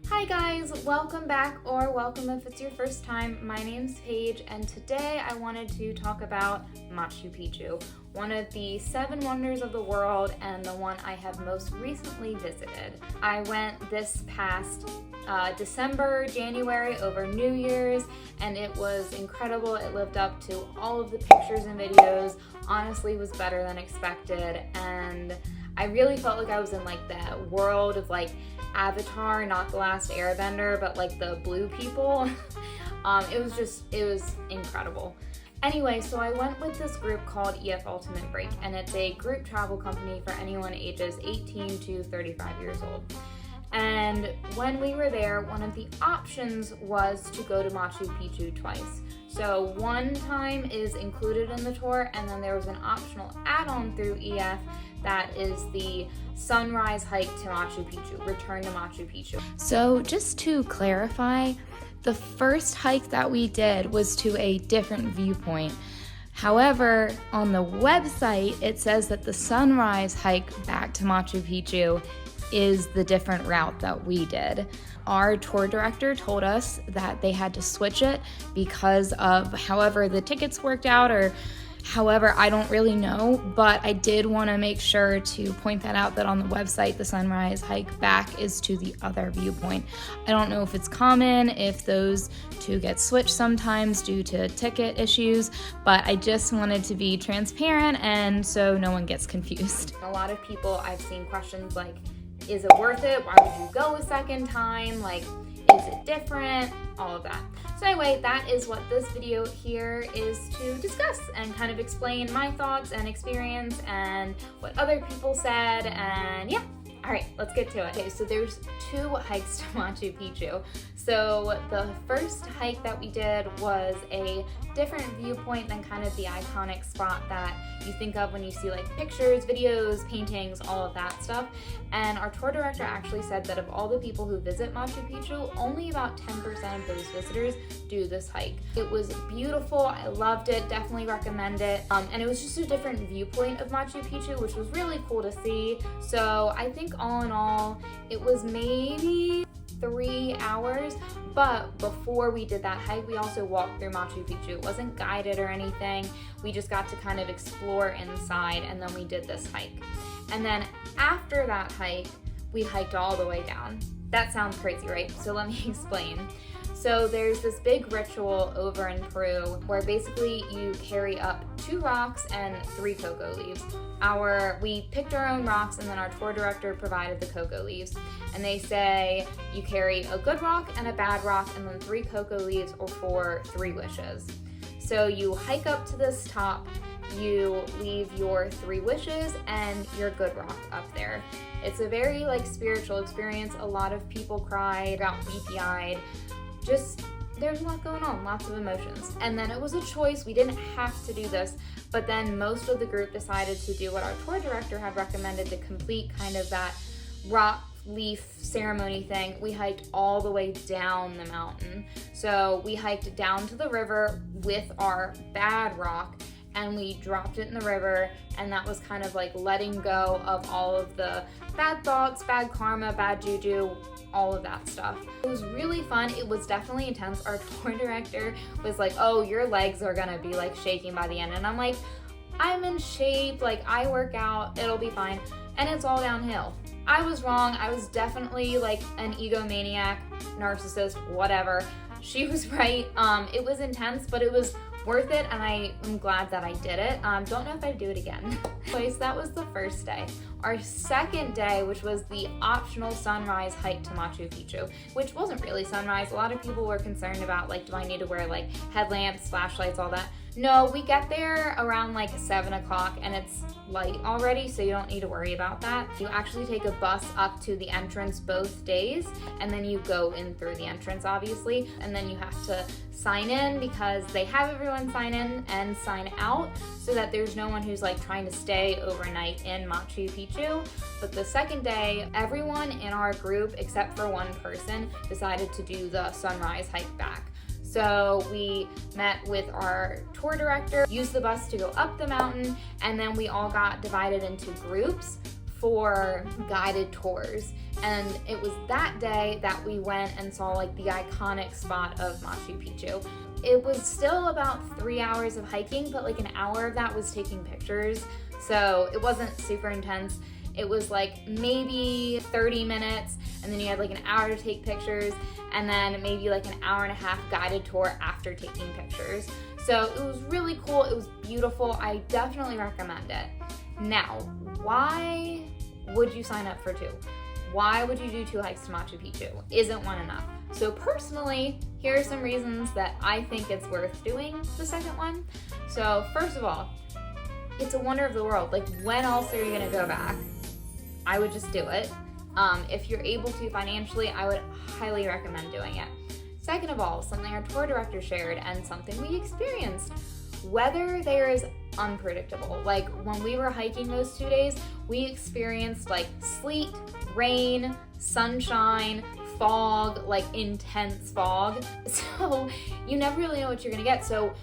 Hi guys, welcome back, or welcome if it's your first time. My name's Paige, and today I wanted to talk about Machu Picchu, one of the 7 wonders of the world and the one I have most recently visited. I went this past December, January, over New Year's, and it was incredible. It lived up to all of the pictures and videos. Honestly, it was better than expected, and I really felt like I was in like that world of like Avatar, not The Last Airbender, but like the blue people. It was incredible. Anyway, so I went with this group called EF Ultimate Break, and it's a group travel company for anyone ages 18 to 35 years old. And when we were there, one of the options was to go to Machu Picchu twice. So one time is included in the tour, and then there was an optional add-on through EF that is the sunrise hike to Machu Picchu, return to Machu Picchu. So just to clarify, the first hike that we did was to a different viewpoint. However, on the website, it says that the sunrise hike back to Machu Picchu is the different route that we did. Our tour director told us that they had to switch it because of however the tickets worked out, or however, I don't really know, but I did want to make sure to point that out, that on the website, the sunrise hike back is to the other viewpoint. I don't know if it's common, if those two get switched sometimes due to ticket issues, but I just wanted to be transparent and so no one gets confused. A lot of people, I've seen questions like, is it worth it? Why would you go a second time? Like, is it different? All of that. So anyway, that is what this video here is to discuss and kind of explain my thoughts and experience and what other people said, and yeah. All right, let's get to it. Okay, so there's 2 hikes to Machu Picchu. So the first hike that we did was a different viewpoint than kind of the iconic spot that you think of when you see like pictures, videos, paintings, all of that stuff. And our tour director actually said that of all the people who visit Machu Picchu, only about 10% of those visitors do this hike. It was beautiful, I loved it, definitely recommend it. And it was just a different viewpoint of Machu Picchu, which was really cool to see. So I think all in all, it was maybe 3 hours, but before we did that hike, we also walked through Machu Picchu. It wasn't guided or anything. We just got to kind of explore inside, and then we did this hike. And then after that hike, we hiked all the way down. That sounds crazy, right? So let me explain. So there's this big ritual over in Peru where basically you carry up 2 rocks and 3 cocoa leaves. We picked our own rocks, and then our tour director provided the cocoa leaves. And they say you carry a good rock and a bad rock, and then 3 cocoa leaves or for 3 wishes. So you hike up to this top, you leave your 3 wishes and your good rock up there. It's a very like spiritual experience. A lot of people cried, got weepy-eyed. Just, there's a lot going on, lots of emotions. And then it was a choice, we didn't have to do this, but then most of the group decided to do what our tour director had recommended to complete kind of that rock leaf ceremony thing. We hiked all the way down the mountain. So we hiked down to the river with our bad rock, and we dropped it in the river, and that was kind of like letting go of all of the bad thoughts, bad karma, bad juju, all of that stuff. It was really fun. It was definitely intense. Our tour director was like, oh, your legs are gonna be like shaking by the end. And I'm like, I'm in shape, like I work out, it'll be fine. And it's all downhill. I was wrong. I was definitely like an egomaniac, narcissist, whatever. She was right. It was intense, but it was worth it, and I am glad that I did it. Don't know if I'd do it again. So that was the first day. Our second day, which was the optional sunrise hike to Machu Picchu, which wasn't really sunrise. A lot of people were concerned about like, do I need to wear like headlamps, flashlights, all that? No, we get there around like 7 o'clock and it's light already, so you don't need to worry about that. You actually take a bus up to the entrance both days, and then you go in through the entrance, obviously, and then you have to sign in because they have everyone sign in and sign out so that there's no one who's like trying to stay overnight in Machu Picchu. But the second day, everyone in our group, except for one person, decided to do the sunrise hike back. So we met with our tour director, used the bus to go up the mountain, and then we all got divided into groups for guided tours. And it was that day that we went and saw like the iconic spot of Machu Picchu. It was still about 3 hours of hiking, but like an hour of that was taking pictures. So it wasn't super intense. It was like maybe 30 minutes, and then you had like an hour to take pictures, and then maybe like an hour and a half guided tour after taking pictures. So it was really cool. It was beautiful. I definitely recommend it. Now, why would you sign up for 2? Why would you do 2 hikes to Machu Picchu? Isn't one enough? So personally, here are some reasons that I think it's worth doing the second one. So first of all, it's a wonder of the world. Like, when else are you gonna go back? I would just do it. If you're able to financially, I would highly recommend doing it. Second of all, something our tour director shared and something we experienced, weather there is unpredictable. Like, when we were hiking those 2 days, we experienced like sleet, rain, sunshine, fog, like intense fog. So you never really know what you're gonna get. So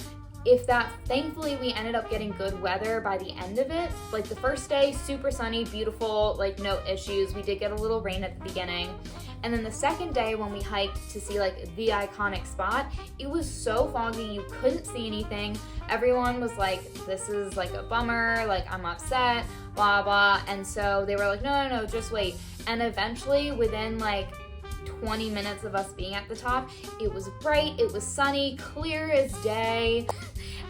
if that, thankfully we ended up getting good weather by the end of it. Like the first day, super sunny, beautiful, like no issues. We did get a little rain at the beginning. And then the second day when we hiked to see like the iconic spot, it was so foggy, you couldn't see anything. Everyone was like, this is like a bummer, like I'm upset, blah, blah. And so they were like, no, just wait. And eventually within like 20 minutes of us being at the top, it was bright, it was sunny, clear as day,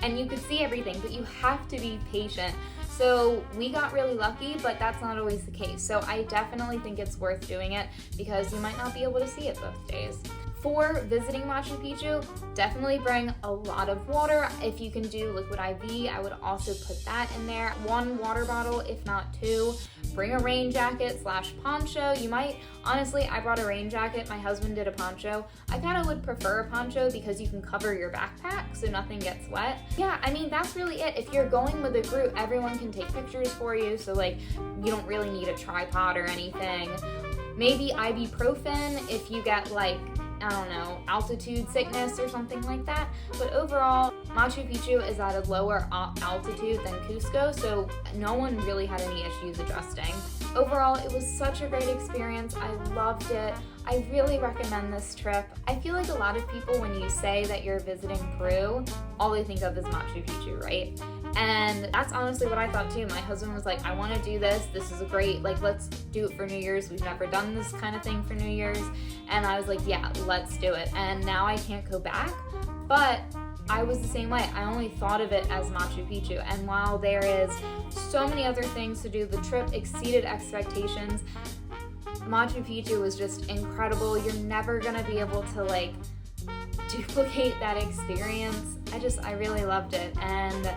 and you could see everything, but you have to be patient. So we got really lucky, but that's not always the case. So I definitely think it's worth doing it because you might not be able to see it both days. For visiting Machu Picchu, definitely bring a lot of water. If you can do liquid IV, I would also put that in there. 1 water bottle, if not 2. Bring a rain jacket / poncho. You might, honestly, I brought a rain jacket. My husband did a poncho. I kind of would prefer a poncho because you can cover your backpack so nothing gets wet. Yeah, I mean, that's really it. If you're going with a group, everyone can take pictures for you. So like, you don't really need a tripod or anything. Maybe ibuprofen if you get like, I don't know, altitude sickness or something like that. But overall, Machu Picchu is at a lower altitude than Cusco, so no one really had any issues adjusting. Overall, it was such a great experience. I loved it. I really recommend this trip. I feel like a lot of people, when you say that you're visiting Peru, all they think of is Machu Picchu, right? And that's honestly what I thought too. My husband was like, I want to do this. This is a great, like, let's do it for New Year's. We've never done this kind of thing for New Year's. And I was like, yeah, let's do it. And now I can't go back, but I was the same way. I only thought of it as Machu Picchu. And while there is so many other things to do, the trip exceeded expectations. Machu Picchu was just incredible. You're never gonna be able to like duplicate that experience. I really loved it. And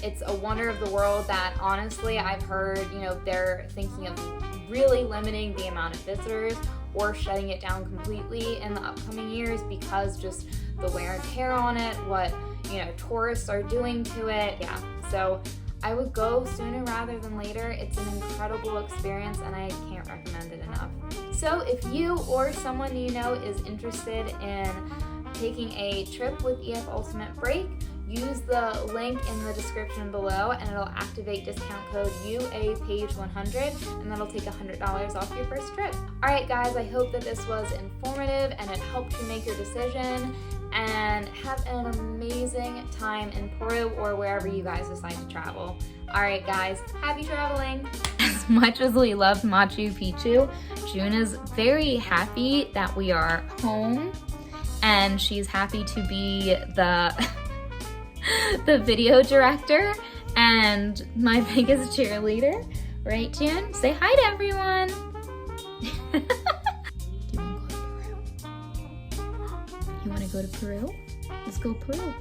it's a wonder of the world that honestly I've heard, you know, they're thinking of really limiting the amount of visitors or shutting it down completely in the upcoming years because just the wear and tear on it, what, you know, tourists are doing to it. Yeah, so I would go sooner rather than later. It's an incredible experience and I can't recommend it enough. So if you or someone you know is interested in taking a trip with EF Ultimate Break, use the link in the description below and it'll activate discount code UAPAGE100 and that'll take $100 off your first trip. Alright guys, I hope that this was informative and it helped you make your decision, and have an amazing time in Peru or wherever you guys decide to travel. Alright guys, happy traveling! As much as we loved Machu Picchu, June is very happy that we are home and she's happy to be the video director and my biggest cheerleader. Right, June? Say hi to everyone! Do you want to go to Peru? You want to go to Peru? Let's go Peru.